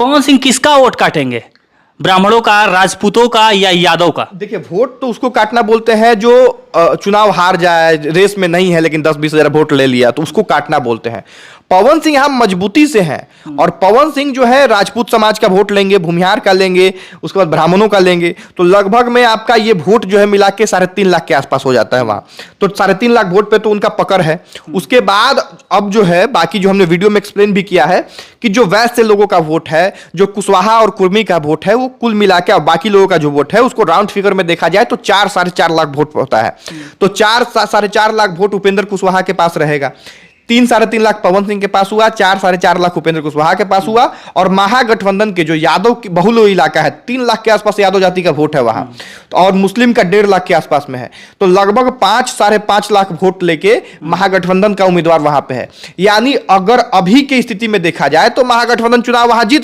पवन सिंह किसका वोट काटेंगे, ब्राह्मणों का, राजपूतों का या यादव का? देखिए, वोट तो उसको काटना बोलते हैं जो चुनाव हार जाए, रेस में नहीं है लेकिन 10-20 हजार वोट ले लिया, तो उसको काटना बोलते हैं। पवन सिंह हम मजबूती से हैं, और पवन सिंह जो है राजपूत समाज का वोट लेंगे, भूमिहार का लेंगे, उसके बाद ब्राह्मणों का लेंगे, तो लगभग में आपका ये वोट जो है मिला के 3.5 लाख के आसपास हो जाता है वहां। तो 3.5 लाख वोट पे तो उनका पकड़ है। उसके बाद अब जो है बाकी जो हमने वीडियो में एक्सप्लेन भी किया है कि जो वैश्य लोगों का वोट है, जो कुशवाहा और कुर्मी का वोट है, वो कुल मिला के और बाकी लोगों का जो वोट है उसको राउंड फिगर में देखा जाए तो 4-4.5 लाख वोट होता है। तो 4-4.5 लाख वोट उपेंद्र कुशवाहा के पास रहेगा, 3-3.5 लाख पवन सिंह के पास हुआ, 4-4.5 लाख उपेंद्र कुशवाहा के पास हुआ, और महागठबंधन के जो यादव बहुल इलाका है 3 लाख के आसपास यादव जाति का वोट है वहां, और मुस्लिम का 1.5 लाख के आसपास में है। तो लगभग 5-5.5 लाख वोट लेके महागठबंधन का उम्मीदवार वहां पे है। यानी अगर अभी की स्थिति में देखा जाए तो महागठबंधन चुनाव वहां जीत